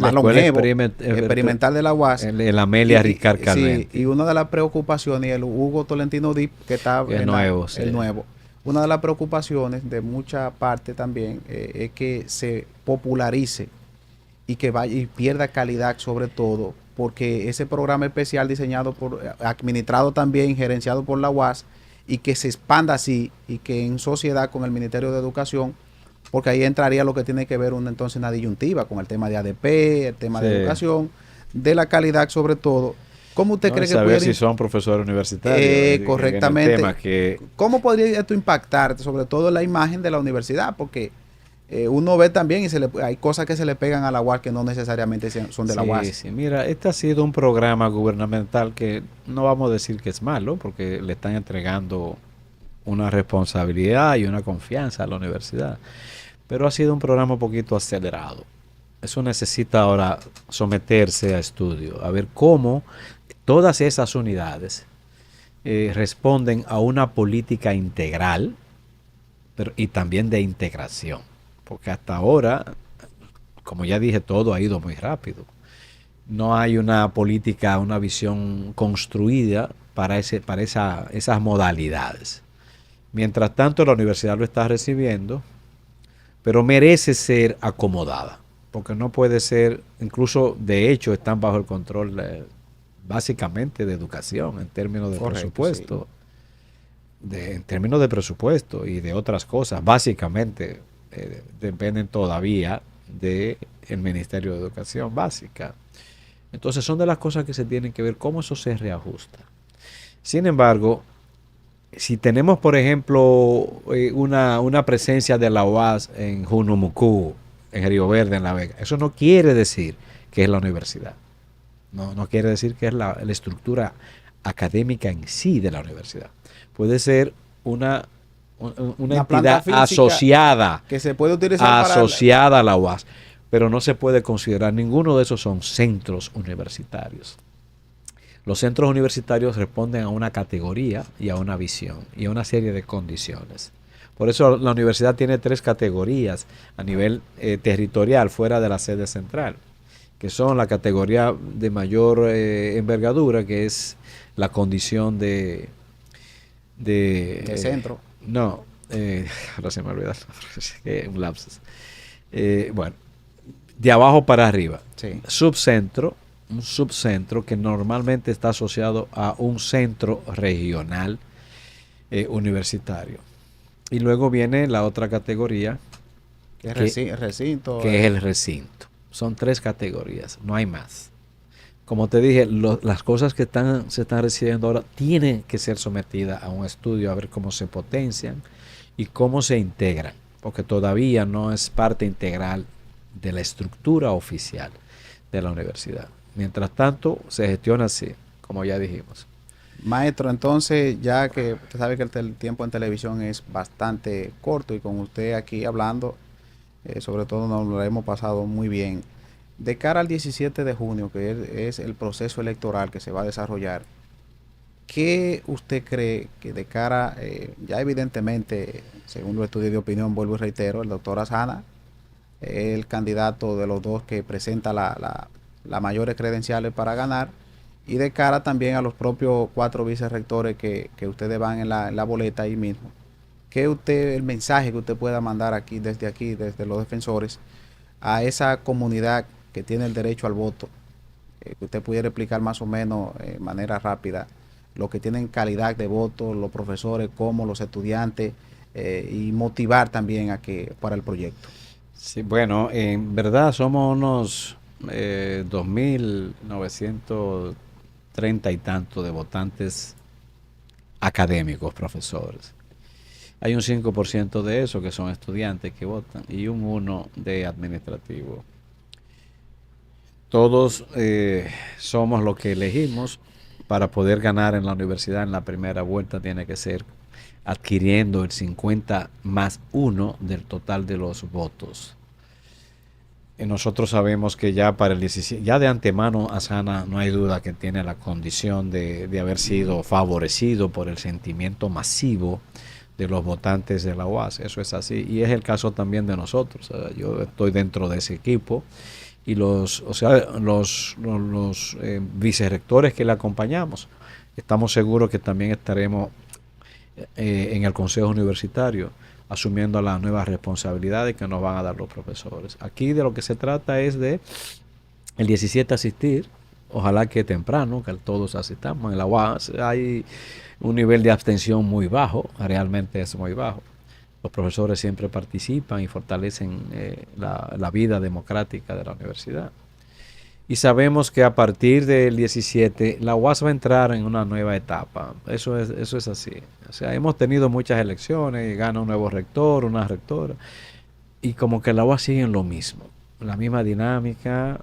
más longevo, experimental de la UAS. El Amelia Ricard Calvente. Sí, y una de las preocupaciones, y el Hugo Tolentino Dip, que está el nuevo. Una de las preocupaciones de mucha parte también es que se popularice y que vaya y pierda calidad, sobre todo porque ese programa especial administrado también, gerenciado por la UAS, y que se expanda así y que en sociedad con el Ministerio de Educación, porque ahí entraría lo que tiene que ver entonces una disyuntiva con el tema de ADP, el tema de educación, de la calidad sobre todo. ¿Cómo usted cree que puede si son profesores universitarios? Correctamente. ¿Cómo podría esto impactar sobre todo la imagen de la universidad? Porque uno ve también y hay cosas que se le pegan a la UAS que no necesariamente son de la UAS. Sí, mira, este ha sido un programa gubernamental que no vamos a decir que es malo, porque le están entregando una responsabilidad y una confianza a la universidad. Pero ha sido un programa un poquito acelerado. Eso necesita ahora someterse a estudio, a ver cómo todas esas unidades responden a una política integral y también de integración. Porque hasta ahora, como ya dije, todo ha ido muy rápido. No hay una política, una visión construida para esas modalidades. Mientras tanto, la universidad lo está recibiendo, pero merece ser acomodada. Porque no puede ser, incluso de hecho están bajo el control básicamente de educación en términos de presupuesto, en términos de presupuesto y de otras cosas, básicamente dependen todavía del Ministerio de Educación Básica. Entonces son de las cosas que se tienen que ver cómo eso se reajusta. Sin embargo, si tenemos por ejemplo una presencia de la UAS en Junumucú, en Río Verde, en La Vega, eso no quiere decir que es la universidad. No quiere decir que es la estructura académica en sí de la universidad. Puede ser una entidad asociada, que se puede utilizar asociada a la UAS, pero no se puede considerar, ninguno de esos son centros universitarios. Los centros universitarios responden a una categoría y a una visión y a una serie de condiciones. Por eso la universidad tiene 3 categorías a nivel territorial fuera de la sede central, que son la categoría de mayor envergadura, que es la condición de centro. No, ahora se me olvidó un lapsus. Bueno, de abajo para arriba. Sí. Subcentro, un subcentro que normalmente está asociado a un centro regional universitario. Y luego viene la otra categoría, que es recinto. Que es el recinto. Son 3 categorías, no hay más. Como te dije, las cosas que se están recibiendo ahora tienen que ser sometidas a un estudio a ver cómo se potencian y cómo se integran, porque todavía no es parte integral de la estructura oficial de la universidad. Mientras tanto, se gestiona así, como ya dijimos. Maestro, entonces, ya que usted sabe que el tiempo en televisión es bastante corto y con usted aquí hablando, sobre todo nos lo hemos pasado muy bien. De cara al 17 de junio, que es el proceso electoral que se va a desarrollar, ¿qué usted cree que de cara, ya evidentemente, según los estudios de opinión, vuelvo y reitero, el doctor Azana, el candidato de los dos que presenta las mayores credenciales para ganar, y de cara también a los propios 4 vicerrectores que ustedes van en la boleta ahí mismo? El mensaje que usted pueda mandar desde los defensores, a esa comunidad que tiene el derecho al voto, que usted pudiera explicar más o menos de manera rápida lo que tienen calidad de voto, los profesores como los estudiantes, y motivar también para el proyecto. Sí, bueno, en verdad somos unos 2.930 y tanto de votantes académicos, profesores. Hay un 5% de eso que son estudiantes que votan y un 1% de administrativo. Todos somos los que elegimos. Para poder ganar en la universidad en la primera vuelta tiene que ser adquiriendo el 50 más 1 del total de los votos. Y nosotros sabemos que ya para el 17, ya de antemano Azana no hay duda que tiene la condición de haber sido favorecido por el sentimiento masivo de los votantes de la UAS. Eso es así y es el caso también de nosotros. Yo estoy dentro de ese equipo y los vicerrectores que le acompañamos, estamos seguros que también estaremos en el Consejo Universitario asumiendo las nuevas responsabilidades que nos van a dar los profesores. Aquí de lo que se trata es de el 17 asistir, ojalá que temprano, que todos asistamos. En la UAS hay un nivel de abstención muy bajo, realmente es muy bajo. Los profesores siempre participan y fortalecen la vida democrática de la universidad. Y sabemos que a partir del 17 la UAS va a entrar en una nueva etapa. Eso es así. O sea, hemos tenido muchas elecciones, gana un nuevo rector, una rectora, y como que la UAS sigue en lo mismo, la misma dinámica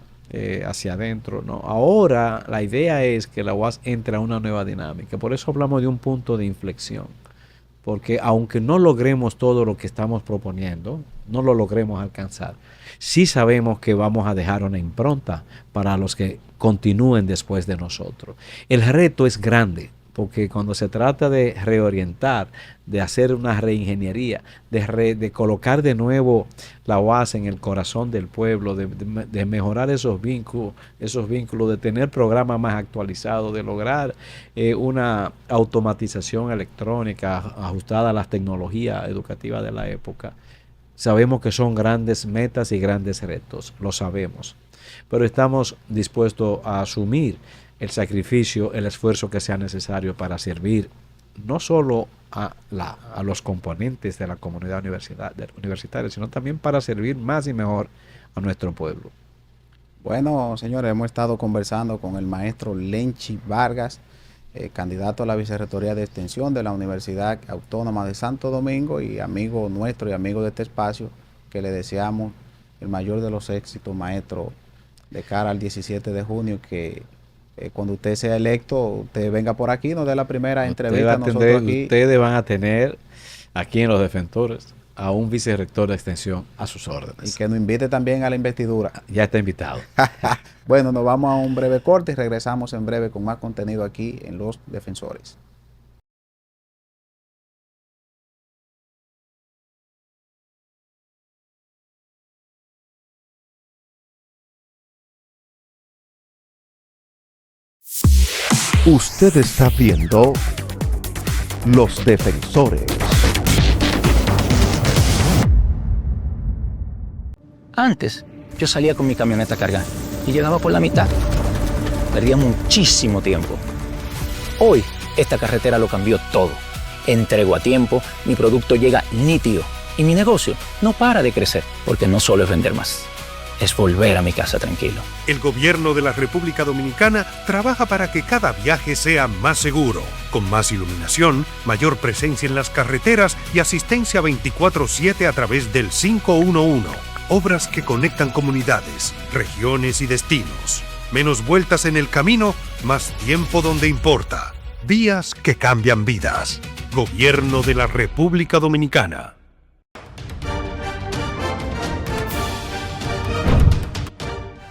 hacia adentro, ¿no? Ahora la idea es que la UAS entre a una nueva dinámica. Por eso hablamos de un punto de inflexión. Porque aunque no logremos todo lo que estamos proponiendo, no lo logremos alcanzar, sí sabemos que vamos a dejar una impronta para los que continúen después de nosotros. El reto es grande, porque cuando se trata de reorientar, de hacer una reingeniería, de colocar de nuevo la UAS en el corazón del pueblo, de mejorar esos vínculos, de tener programas más actualizados, de lograr una automatización electrónica ajustada a las tecnologías educativas de la época, sabemos que son grandes metas y grandes retos, lo sabemos, pero estamos dispuestos a asumir el sacrificio, el esfuerzo que sea necesario para servir no solo a los componentes de la comunidad universitaria, sino también para servir más y mejor a nuestro pueblo. Bueno, señores, hemos estado conversando con el maestro Lenchi Vargas, candidato a la Vicerrectoría de Extensión de la Universidad Autónoma de Santo Domingo y amigo nuestro y amigo de este espacio, que le deseamos el mayor de los éxitos, maestro, de cara al 17 de junio, que cuando usted sea electo, usted venga por aquí, nos dé la primera entrevista a nosotros aquí. Ustedes van a tener aquí en Los Defensores a un vicerrector de extensión a sus órdenes. Y que nos invite también a la investidura. Ya está invitado. Bueno, nos vamos a un breve corte y regresamos en breve con más contenido aquí en Los Defensores. Usted está viendo Los Defensores. Antes, yo salía con mi camioneta cargada y llegaba por la mitad. Perdía muchísimo tiempo. Hoy, esta carretera lo cambió todo. Entrego a tiempo, mi producto llega nítido y mi negocio no para de crecer, porque no solo es vender más, es volver a mi casa tranquilo. El gobierno de la República Dominicana trabaja para que cada viaje sea más seguro, con más iluminación, mayor presencia en las carreteras y asistencia 24/7 a través del 511. Obras que conectan comunidades, regiones y destinos. Menos vueltas en el camino, más tiempo donde importa. Vías que cambian vidas. Gobierno de la República Dominicana.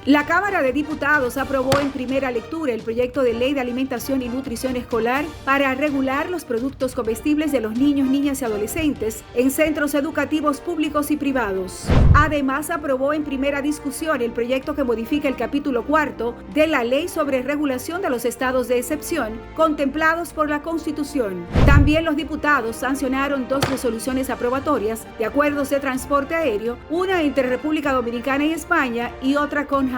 La Cámara de Diputados aprobó en primera lectura el proyecto de ley de alimentación y nutrición escolar para regular los productos comestibles de los niños, niñas y adolescentes en centros educativos públicos y privados. Además, aprobó en primera discusión el proyecto que modifica el capítulo 4 de la Ley sobre Regulación de los Estados de Excepción contemplados por la Constitución. También los diputados sancionaron 2 resoluciones aprobatorias de acuerdos de transporte aéreo, una entre República Dominicana y España y otra con Jamaica.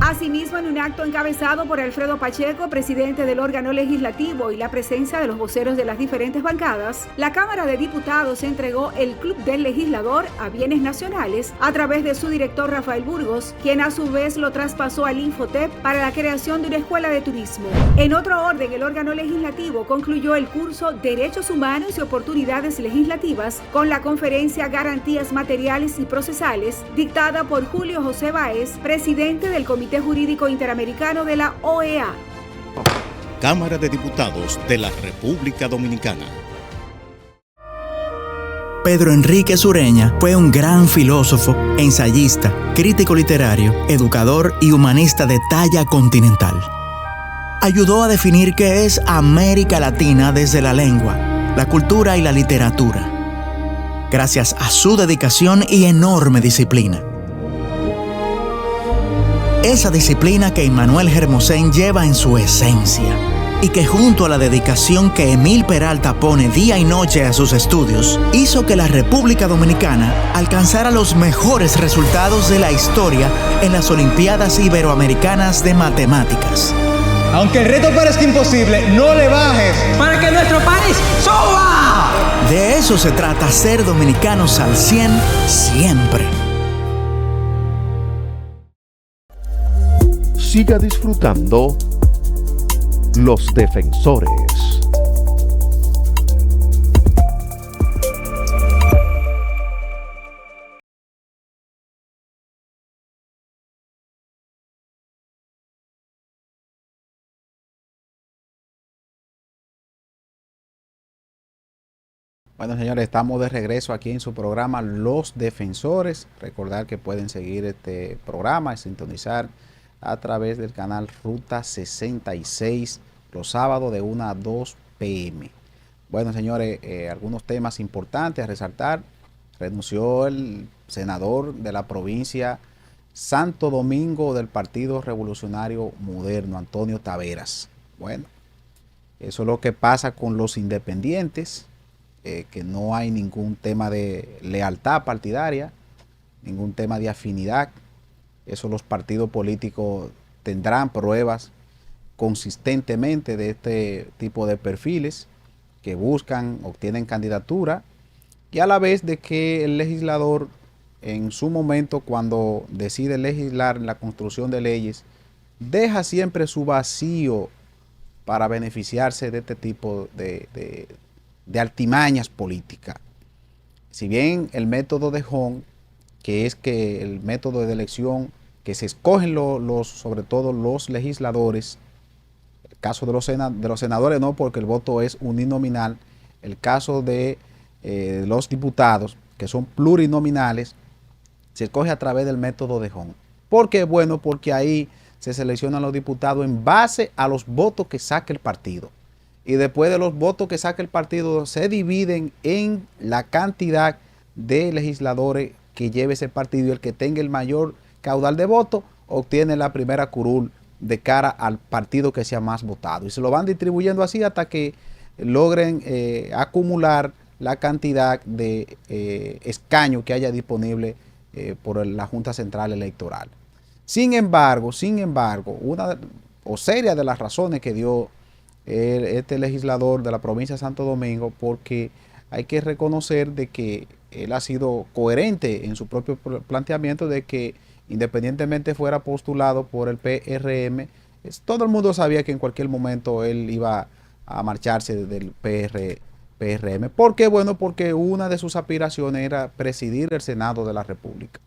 Asimismo, en un acto encabezado por Alfredo Pacheco, presidente del órgano legislativo, y la presencia de los voceros de las diferentes bancadas, la Cámara de Diputados entregó el Club del Legislador a Bienes Nacionales a través de su director Rafael Burgos, quien a su vez lo traspasó al Infotep para la creación de una escuela de turismo. En otro orden, el órgano legislativo concluyó el curso Derechos Humanos y Oportunidades Legislativas con la conferencia Garantías Materiales y Procesales, dictada por Julio José Báez, presidente del Comité Jurídico Interamericano de la OEA. Cámara de Diputados de la República Dominicana. Pedro Enrique Sureña fue un gran filósofo, ensayista, crítico literario, educador y humanista de talla continental. Ayudó a definir qué es América Latina desde la lengua, la cultura y la literatura, gracias a su dedicación y enorme disciplina. Esa disciplina que Immanuel Hermosén lleva en su esencia y que, junto a la dedicación que Emil Peralta pone día y noche a sus estudios, hizo que la República Dominicana alcanzara los mejores resultados de la historia en las Olimpiadas Iberoamericanas de Matemáticas. Aunque el reto parezca imposible, no le bajes para que nuestro país suba. De eso se trata ser dominicanos al 100 siempre. Siga disfrutando Los Defensores. Bueno, señores, estamos de regreso aquí en su programa Los Defensores. Recordar que pueden seguir este programa y sintonizar a través del canal Ruta 66 los sábados de 1 a 2 p.m. Bueno, señores, algunos temas importantes a resaltar. Renunció el senador de la provincia Santo Domingo del Partido Revolucionario Moderno, Antonio Taveras. Bueno, eso es lo que pasa con los independientes, que no hay ningún tema de lealtad partidaria, ningún tema de afinidad. Eso los partidos políticos tendrán pruebas consistentemente de este tipo de perfiles que buscan, obtienen candidatura, y a la vez de que el legislador en su momento, cuando decide legislar en la construcción de leyes, deja siempre su vacío para beneficiarse de este tipo de artimañas políticas. Si bien el método de Hong, que es que el método de elección que se escogen sobre todo los legisladores El caso de los senadores no, porque el voto es uninominal. El caso de los diputados, que son plurinominales, se escoge a través del método de Hong. ¿Por qué? Bueno, porque ahí se seleccionan los diputados en base a los votos que saque el partido. Y después de los votos que saque el partido, se dividen en la cantidad de legisladores que lleve ese partido, y el que tenga el mayor caudal de votos obtiene la primera curul de cara al partido que sea más votado. Y se lo van distribuyendo así hasta que logren acumular la cantidad de escaños que haya disponible por la Junta Central Electoral. Sin embargo, una o seria de las razones que dio este legislador de la provincia de Santo Domingo, porque hay que reconocer de que él ha sido coherente en su propio planteamiento de que independientemente fuera postulado por el PRM, todo el mundo sabía que en cualquier momento él iba a marcharse del PRM. ¿Por qué? Bueno, porque una de sus aspiraciones era presidir el Senado de la República.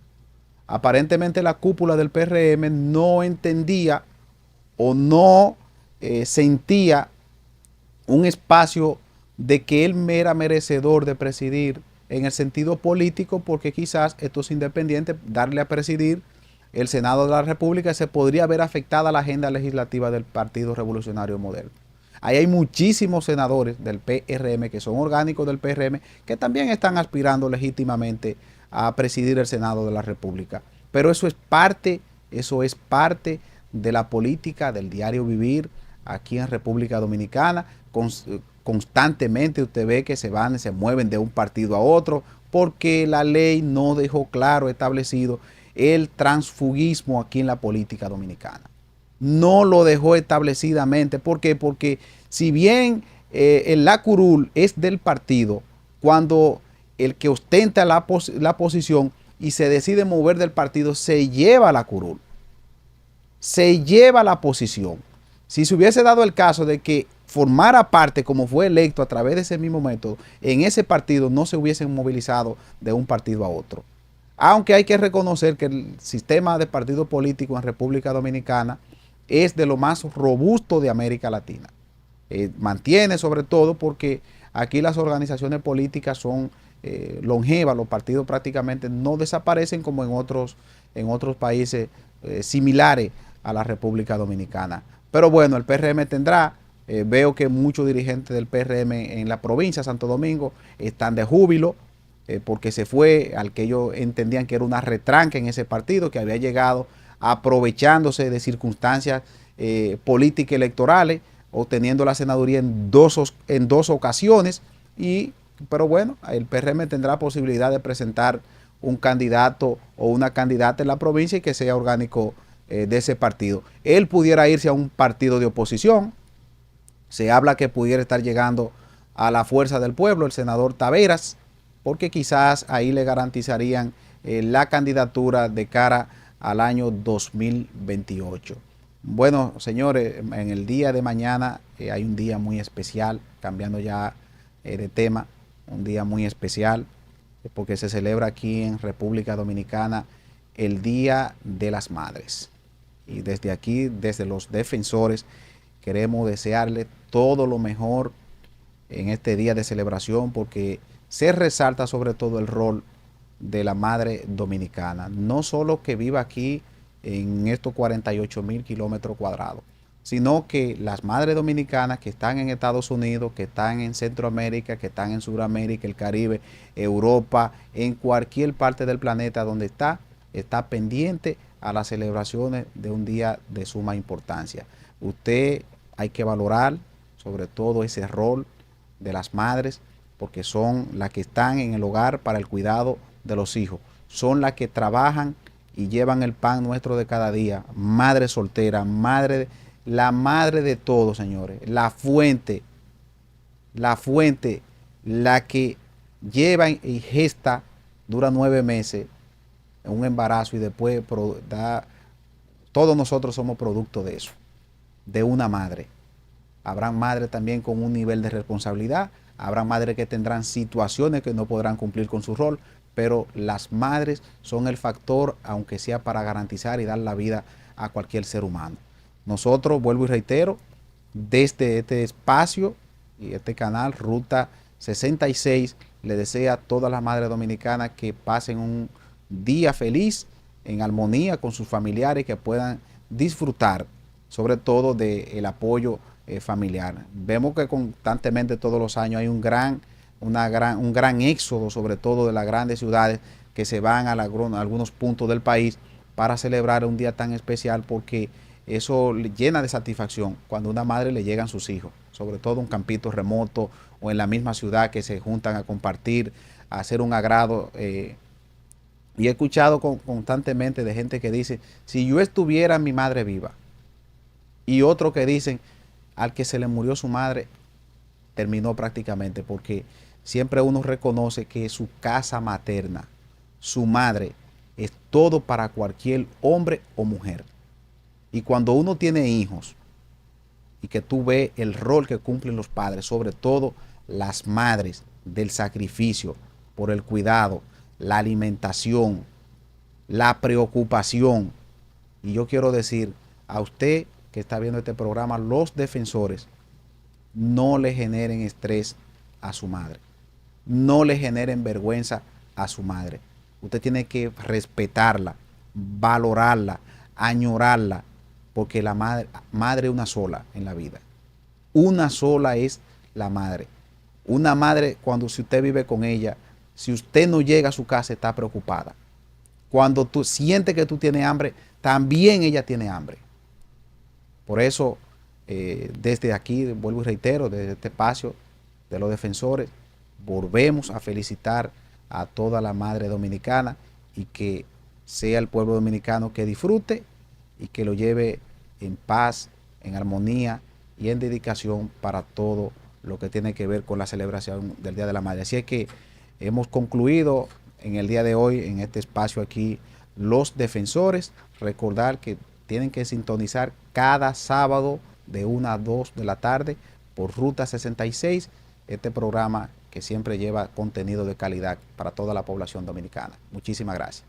Aparentemente la cúpula del PRM no entendía o no sentía un espacio de que él era merecedor de presidir en el sentido político, porque quizás estos independientes, darle a presidir el Senado de la República, se podría ver afectada la agenda legislativa del Partido Revolucionario Moderno. Ahí hay muchísimos senadores del PRM que son orgánicos del PRM que también están aspirando legítimamente a presidir el Senado de la República. Pero eso es parte de la política del diario vivir aquí en República Dominicana. Constantemente usted ve que se mueven de un partido a otro, porque la ley no dejó claro establecido el transfugismo aquí en la política dominicana. No lo dejó establecidamente. ¿Por qué? Porque si bien la curul es del partido, cuando el que ostenta la posición y se decide mover del partido, se lleva la curul, se lleva la posición. Si se hubiese dado el caso de que formara parte, como fue electo a través de ese mismo método, en ese partido no se hubiesen movilizado de un partido a otro. Aunque hay que reconocer que el sistema de partido político en República Dominicana es de lo más robusto de América Latina. Mantiene sobre todo porque aquí las organizaciones políticas son longevas, los partidos prácticamente no desaparecen como en otros países similares a la República Dominicana. Pero bueno, el PRM tendrá, veo que muchos dirigentes del PRM en la provincia de Santo Domingo están de júbilo, porque se fue al que ellos entendían que era una retranca en ese partido, que había llegado aprovechándose de circunstancias políticas electorales, obteniendo la senaduría en dos ocasiones. Pero bueno, el PRM tendrá posibilidad de presentar un candidato o una candidata en la provincia y que sea orgánico de ese partido. Él pudiera irse a un partido de oposición. Se habla que pudiera estar llegando a la Fuerza del Pueblo, el senador Taveras, porque quizás ahí le garantizarían la candidatura de cara al año 2028. Bueno, señores, en el día de mañana hay un día muy especial, cambiando ya de tema, un día muy especial, porque se celebra aquí en República Dominicana el Día de las Madres. Y desde aquí, desde los defensores, queremos desearle todo lo mejor en este día de celebración, porque se resalta sobre todo el rol de la madre dominicana, no solo que viva aquí en estos 48,000 kilómetros cuadrados, sino que las madres dominicanas que están en Estados Unidos, que están en Centroamérica, que están en Sudamérica, el Caribe, Europa, en cualquier parte del planeta donde está pendiente a las celebraciones de un día de suma importancia. Usted hay que valorar sobre todo ese rol de las madres, porque son las que están en el hogar para el cuidado de los hijos, son las que trabajan y llevan el pan nuestro de cada día. Madre soltera, la madre de todos, señores, la fuente, la que lleva y gesta, dura 9 meses en un embarazo y después todos nosotros somos producto de eso, de una madre. Habrán madres también con un nivel de responsabilidad, habrá madres que tendrán situaciones que no podrán cumplir con su rol, pero las madres son el factor, aunque sea para garantizar y dar la vida a cualquier ser humano. Nosotros, vuelvo y reitero, desde este espacio y este canal, Ruta 66, le desea a todas las madres dominicanas que pasen un día feliz, en armonía con sus familiares, que puedan disfrutar sobre todo del apoyo familiar. Vemos que constantemente todos los años hay un gran éxodo, sobre todo de las grandes ciudades, que se van a algunos puntos del país para celebrar un día tan especial, porque eso llena de satisfacción cuando a una madre le llegan sus hijos, sobre todo un campito remoto o en la misma ciudad, que se juntan a compartir, a hacer un agrado. Y he escuchado constantemente de gente que dice, si yo estuviera mi madre viva, y otros que dicen, al que se le murió su madre, terminó prácticamente, porque siempre uno reconoce que su casa materna, su madre, es todo para cualquier hombre o mujer. Y cuando uno tiene hijos y que tú ves el rol que cumplen los padres, sobre todo las madres, del sacrificio por el cuidado, la alimentación, la preocupación. Y yo quiero decir a usted que está viendo este programa, los defensores, no le generen estrés a su madre, no le generen vergüenza a su madre. Usted tiene que respetarla, valorarla, añorarla, porque la madre es una sola en la vida. Una sola es la madre. Una madre, cuando si usted vive con ella, si usted no llega a su casa, está preocupada. Cuando tú sientes que tú tienes hambre, también ella tiene hambre. Por eso, desde aquí, vuelvo y reitero, desde este espacio de los defensores, volvemos a felicitar a toda la madre dominicana, y que sea el pueblo dominicano que disfrute y que lo lleve en paz, en armonía y en dedicación para todo lo que tiene que ver con la celebración del Día de la Madre. Así es que hemos concluido en el día de hoy, en este espacio aquí, los defensores. Recordar que tienen que sintonizar cada sábado de 1 a 2 de la tarde por Ruta 66, este programa que siempre lleva contenido de calidad para toda la población dominicana. Muchísimas gracias.